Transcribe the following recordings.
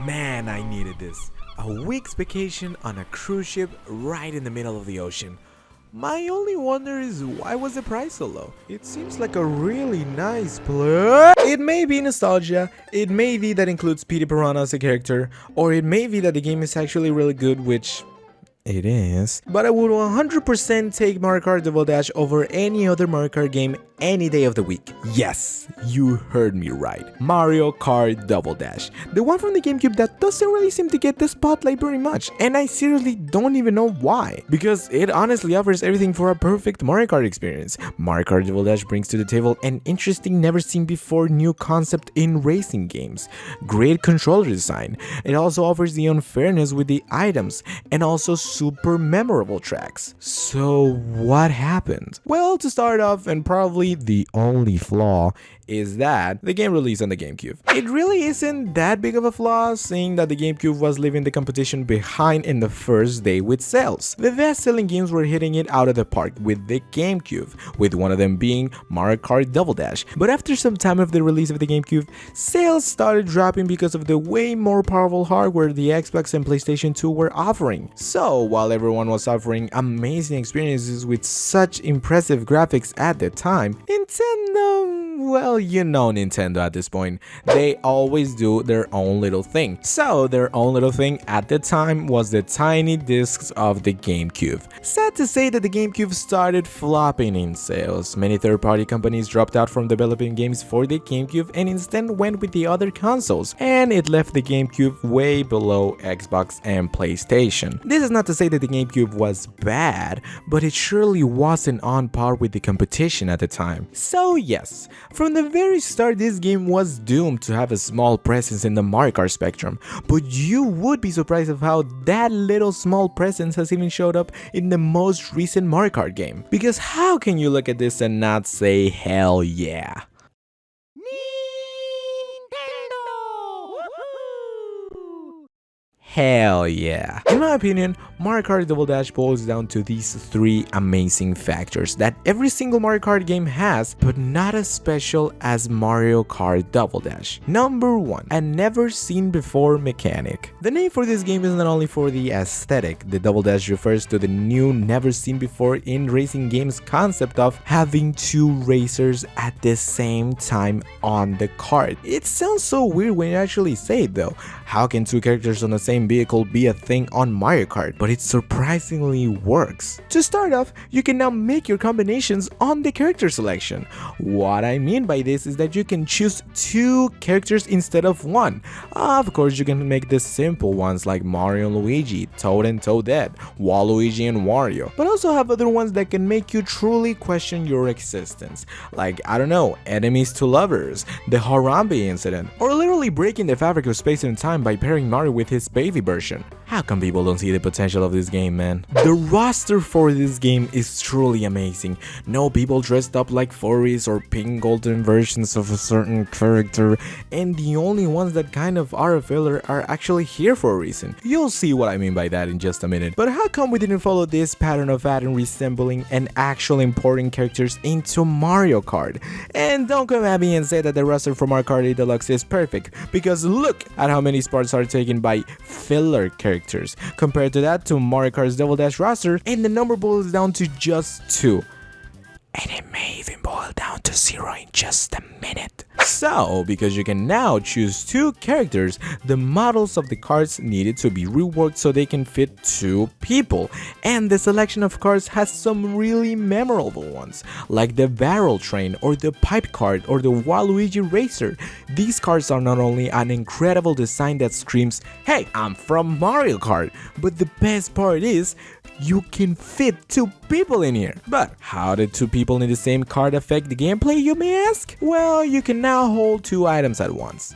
Man, I needed this. A week's vacation on a cruise ship right in the middle of the ocean. My only wonder is why was the price so low? It seems like a really nice place. It may be nostalgia, it may be that includes Petey Piranha as a character, or it may be that the game is actually really good, which it is. But I would 100% take Mario Kart Double Dash over any other Mario Kart game any day of the week. Yes, you heard me right. Mario Kart Double Dash. The one from the GameCube that doesn't really seem to get the spotlight very much. And I seriously don't even know why. Because it honestly offers everything for a perfect Mario Kart experience. Mario Kart Double Dash brings to the table an interesting, never seen before new concept in racing games. Great controller design. It also offers the unfairness with the items and also super memorable tracks. So what happened? Well, to start off, and probably the only flaw, is that the game released on the GameCube. It really isn't that big of a flaw, seeing that the GameCube was leaving the competition behind in the first day with sales. The best-selling games were hitting it out of the park with the GameCube, with one of them being Mario Kart Double Dash. But after some time of the release of the GameCube, sales started dropping because of the way more powerful hardware the Xbox and PlayStation 2 were offering. So, while everyone was offering amazing experiences with such impressive graphics at the time, Nintendo, well, you know Nintendo at this point, they always do their own little thing. So their own little thing at the time was the tiny discs of the GameCube. Sad to say that the GameCube started flopping in sales. Many third-party companies dropped out from developing games for the GameCube and instead went with the other consoles, and it left the GameCube way below Xbox and PlayStation. This is not to say that the GameCube was bad, but it surely wasn't on par with the competition at the time. So yes, from the very start, this game was doomed to have a small presence in the Mario Kart spectrum, but you would be surprised of how that little small presence has even showed up in the most recent Mario Kart game. Because how can you look at this and not say hell yeah? Hell yeah. In my opinion, Mario Kart Double Dash boils down to these three amazing factors that every single Mario Kart game has, but not as special as Mario Kart Double Dash. Number 1, a never seen before mechanic. The name for this game is not only for the aesthetic. The Double Dash refers to the new never seen before in racing games concept of having two racers at the same time on the kart. It sounds so weird when you actually say it though. How can two characters on the same vehicle be a thing on Mario Kart? But it surprisingly works. To start off, you can now make your combinations on the character selection. What I mean by this is that you can choose two characters instead of one. Of course, you can make the simple ones like Mario and Luigi, Toad and Toadette, Waluigi and Wario, but also have other ones that can make you truly question your existence. Like, I don't know, enemies to lovers, the Harambe incident, or literally breaking the fabric of space and time by pairing Mario with his baby version. How come people don't see the potential of this game, man? The roster for this game is truly amazing. No people dressed up like furries or pink golden versions of a certain character, and the only ones that kind of are a filler are actually here for a reason. You'll see what I mean by that in just a minute. But how come we didn't follow this pattern of adding resembling and actually importing characters into Mario Kart? And don't come at me and say that the roster for Mario Kart Deluxe is perfect, because look at how many spots are taken by filler characters. Compared to that to Mario Kart's Double Dash roster, and the number boils down to just 2. And it may even boil down to 0 in just a minute. So, because you can now choose 2 characters, the models of the carts needed to be reworked so they can fit 2 people. And the selection of cars has some really memorable ones, like the barrel train or the pipe cart or the Waluigi racer. These cars are not only an incredible design that screams, "Hey, I'm from Mario Kart," but the best part is, you can fit 2 people in here. But how did 2 people in the same cart affect the gameplay, you may ask? Well, you can now hold 2 items at once.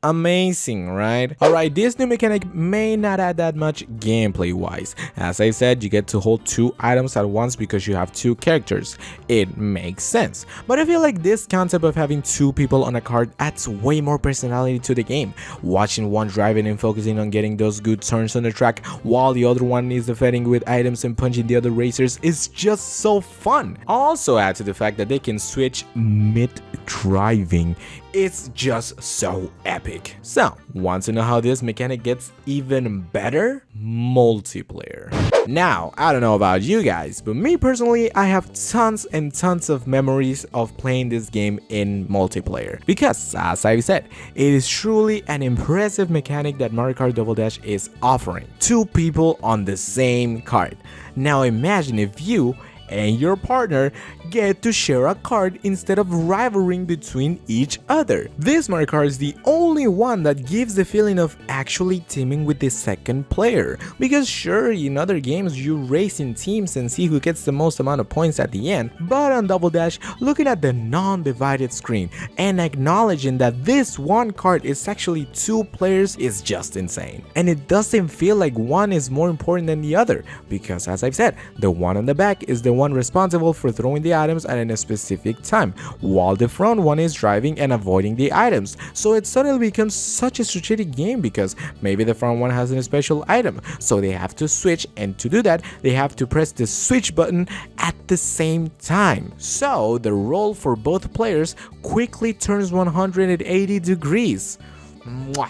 Amazing, right? Alright, this new mechanic may not add that much gameplay wise. As I said, you get to hold 2 items at once because you have 2 characters. It makes sense. But I feel like this concept of having 2 people on a cart adds way more personality to the game. Watching one driving and focusing on getting those good turns on the track while the other one is defending with items and punching the other racers is just so fun. Also add to the fact that they can switch mid-driving. It's just so epic. epic. So, want to know how this mechanic gets even better? Multiplayer. Now, I don't know about you guys, but me personally, I have tons and tons of memories of playing this game in multiplayer. Because, as I've said, it is truly an impressive mechanic that Mario Kart Double Dash is offering. 2 people on the same kart. Now imagine if you and your partner get to share a kart instead of rivaling between each other. This Mario Kart is the only one that gives the feeling of actually teaming with the second player. Because sure, in other games you race in teams and see who gets the most amount of points at the end, but on Double Dash, looking at the non-divided screen and acknowledging that this one kart is actually 2 players is just insane. And it doesn't feel like one is more important than the other, because as I've said, the one on the back is the one responsible for throwing the items at a specific time, while the front one is driving and avoiding the items. So it suddenly becomes such a strategic game because maybe the front one has a special item, so they have to switch, and to do that they have to press the switch button at the same time. So the role for both players quickly turns 180 degrees. Mwah.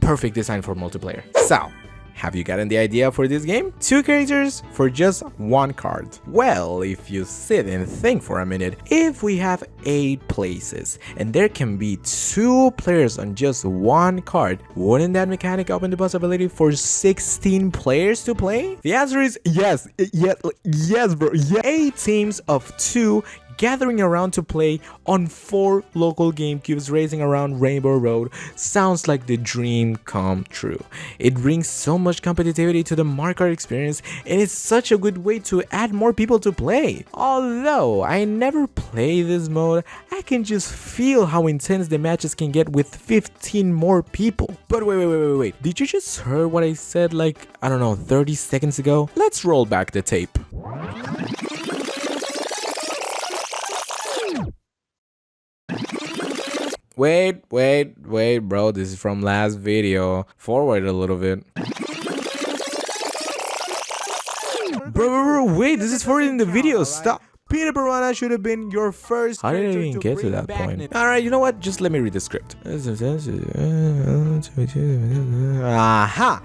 Perfect design for multiplayer. So, have you gotten the idea for this game? 2 characters for just 1 card. Well, if you sit and think for a minute, if we have 8 places and there can be 2 players on just 1 card, wouldn't that mechanic open the possibility for 16 players to play? The answer is yes, yes bro, yeah. 8 teams of 2 gathering around to play on 4 local GameCubes racing around Rainbow Road sounds like the dream come true. It brings so much competitivity to the Mario Kart experience, and it's such a good way to add more people to play. Although I never play this mode, I can just feel how intense the matches can get with 15 more people. But wait, did you just hear what I said like, I don't know, 30 seconds ago? Let's roll back the tape. Wait, bro, this is from last video. Forward a little bit. Bro, wait, this is forward in the video, stop. Peter Piranha should have been your first. How did I even get to that point? Alright, you know what, just let me read the script. Aha!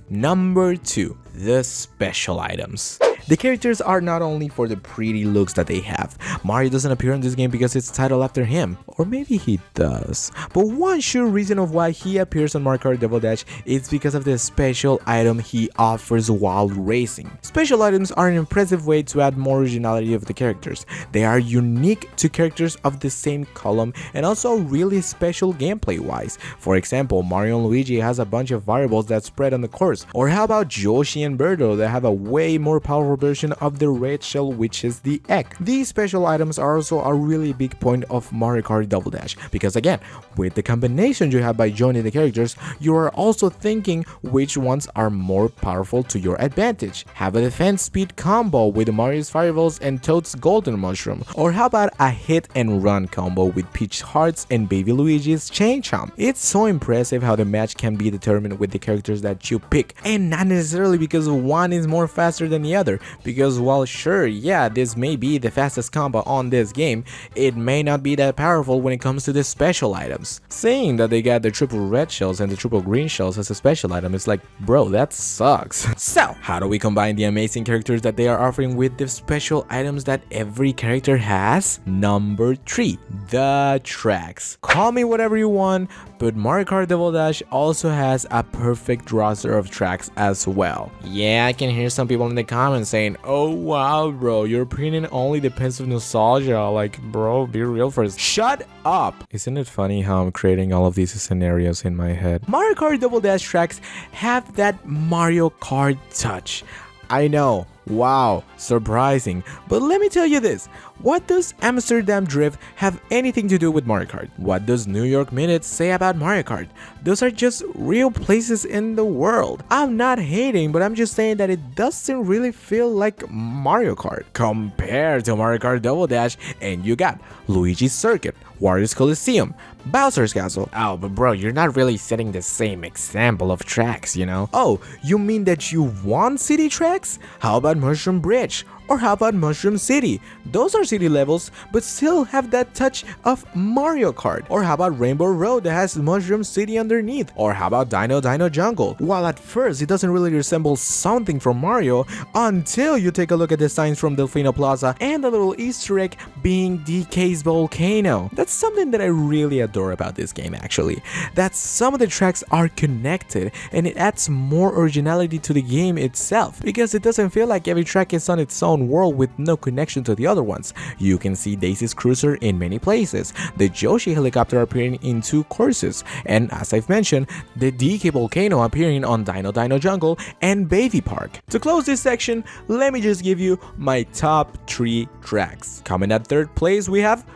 Number 2, the special items. The characters are not only for the pretty looks that they have. Mario doesn't appear in this game because it's titled after him. Or maybe he does. But one sure reason of why he appears on Mario Kart Double Dash is because of the special item he offers while racing. Special items are an impressive way to add more originality of the characters. They are unique to characters of the same column and also really special gameplay wise. For example, Mario and Luigi has a bunch of variables that spread on the course. Or how about Yoshi and Birdo that have a way more powerful version of the red shell, which is the egg. These special items are also a really big point of Mario Kart Double Dash, because again, with the combinations you have by joining the characters, you are also thinking which ones are more powerful to your advantage. Have a defense speed combo with Mario's Fireballs and Toad's Golden Mushroom, or how about a hit and run combo with Peach Hearts and Baby Luigi's Chain Chomp. It's so impressive how the match can be determined with the characters that you pick, and not necessarily because one is more faster than the other. Because while sure, yeah, this may be the fastest combo on this game, it may not be that powerful when it comes to the special items. Saying that they got the triple red shells and the triple green shells as a special item is like, bro, that sucks. So, how do we combine the amazing characters that they are offering with the special items that every character has? Number 3, the tracks. Call me whatever you want, but Mario Kart Double Dash also has a perfect roster of tracks as well. Yeah, I can hear some people in the comments saying, oh wow bro, your opinion only depends on nostalgia. Like bro, be real first. Shut up! Isn't it funny how I'm creating all of these scenarios in my head? Mario Kart Double Dash tracks have that Mario Kart touch. I know, wow, surprising, but let me tell you this. What does Amsterdam Drift have anything to do with Mario Kart? What does New York Minute say about Mario Kart? Those are just real places in the world. I'm not hating, but I'm just saying that it doesn't really feel like Mario Kart compared to Mario Kart Double Dash. And you got Luigi's Circuit, Wario's Coliseum, Bowser's Castle. Oh, but bro, you're not really setting the same example of tracks, you know? Oh, you mean that you want city tracks? How about Mushroom Bridge? Or how about Mushroom City? Those are city levels, but still have that touch of Mario Kart. Or how about Rainbow Road that has Mushroom City underneath? Or how about Dino Jungle? While at first it doesn't really resemble something from Mario until you take a look at the signs from Delfino Plaza and the little Easter egg being DK's volcano. That's something that I really adore about this game actually. That some of the tracks are connected and it adds more originality to the game itself because it doesn't feel like every track is on its own world with no connection to the other ones. You can see Daisy's Cruiser in many places, the Yoshi helicopter appearing in 2 courses, and as I've mentioned, the DK volcano appearing on Dino Jungle and Baby Park. To close this section, let me just give you my top 3 tracks. Coming at 3rd place we have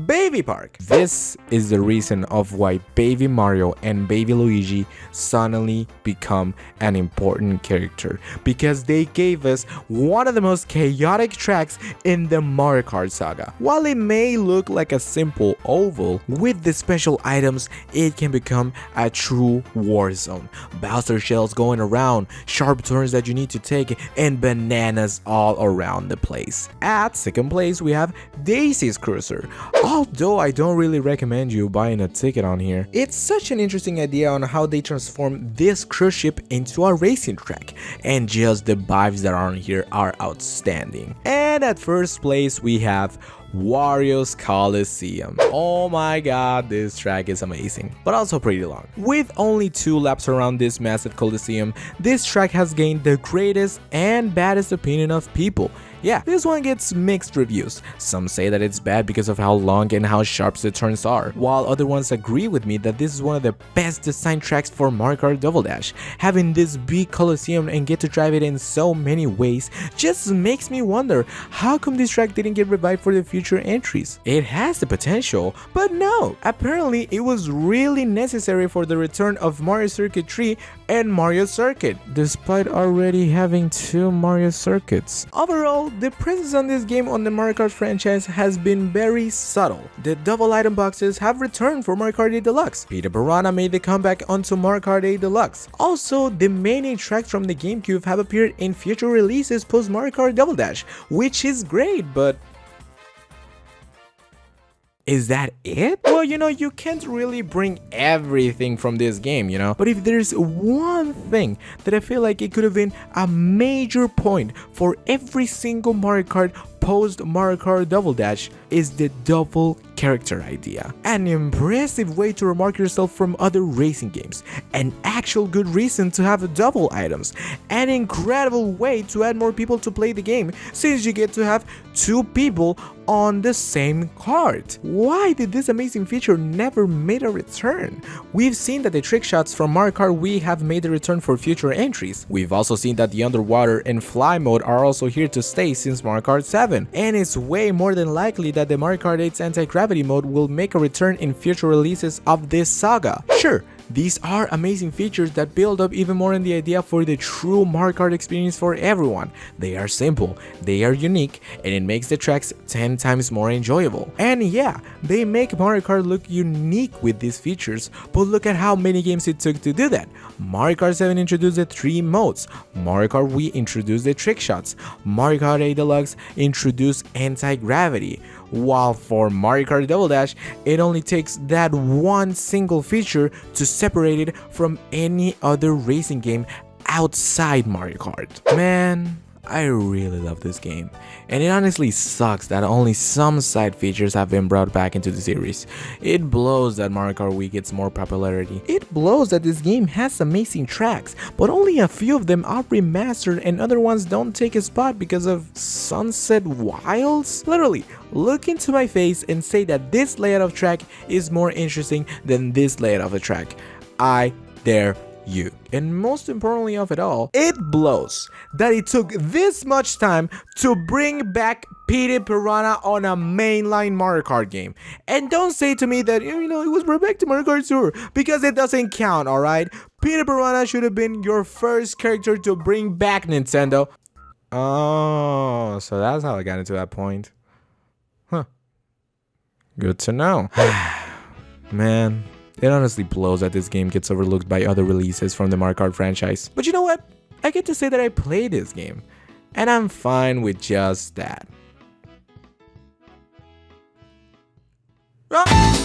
Baby Park. This is the reason of why Baby Mario and Baby Luigi suddenly become an important character, because they gave us one of the most chaotic tracks in the Mario Kart saga. While it may look like a simple oval, with the special items it can become a true war zone. Bowser shells going around, sharp turns that you need to take, and bananas all around the place. At 2nd place we have Daisy's Cruiser. Although I don't really recommend you buying a ticket on here, it's such an interesting idea on how they transform this cruise ship into a racing track, and just the vibes that are on here are outstanding. And at 1st place we have Wario's Coliseum. Oh my god, this track is amazing, but also pretty long. With only 2 laps around this massive Coliseum, this track has gained the greatest and baddest opinion of people. Yeah, this one gets mixed reviews. Some say that it's bad because of how long and how sharp the turns are, while other ones agree with me that this is one of the best designed tracks for Mario Kart Double Dash. Having this big Coliseum and get to drive it in so many ways just makes me wonder, how come this track didn't get revived for the future entries? It has the potential, but no, apparently it was really necessary for the return of Mario Circuit 3 and Mario Circuit, despite already having 2 Mario Circuits. Overall, the presence on this game on the Mario Kart franchise has been very subtle. The double item boxes have returned for Mario Kart 8 Deluxe. Peter Piranha made the comeback onto Mario Kart 8 Deluxe. Also, the main 8 tracks from the GameCube have appeared in future releases post Mario Kart Double Dash, which is great, but is that it? Well, you can't really bring everything from this game, But if there's one thing that I feel like it could have been a major point for every single Mario Kart post Mario Kart Double Dash, is the double character idea. An impressive way to remark yourself from other racing games, an actual good reason to have double items, an incredible way to add more people to play the game since you get to have 2 people on the same cart. Why did this amazing feature never made a return? We've seen that the trick shots from Mario Kart Wii have made a return for future entries. We've also seen that the underwater and fly mode are also here to stay since Mario Kart 7, and it's way more than likely that the Mario Kart 8's anti-gravity mode will make a return in future releases of this saga. Sure, these are amazing features that build up even more in the idea for the true Mario Kart experience for everyone. They are simple, they are unique, and it makes the tracks 10 times more enjoyable. And yeah, they make Mario Kart look unique with these features, but look at how many games it took to do that. Mario Kart 7 introduced the 3 modes, Mario Kart Wii introduced the trick shots, Mario Kart 8 Deluxe introduced anti-gravity, while for Mario Kart Double Dash, it only takes that one single feature to separate it from any other racing game outside Mario Kart. Man, I really love this game, and it honestly sucks that only some side features have been brought back into the series. It blows that Mario Kart Wii gets more popularity. It blows that this game has amazing tracks, but only a few of them are remastered and other ones don't take a spot because of Sunset Wilds? Literally, look into my face and say that this layout of track is more interesting than this layout of a track. I dare you. And most importantly of it all, it blows that it took this much time to bring back Peter Piranha on a mainline Mario Kart game. And don't say to me that, it was brought back to Mario Kart Tour, because it doesn't count, alright? Peter Piranha should have been your first character to bring back, Nintendo. Oh, so that's how I got into that point. Huh. Good to know. Man, it honestly blows that this game gets overlooked by other releases from the Mario Kart franchise. But you know what? I get to say that I played this game. and I'm fine with just that. Ah!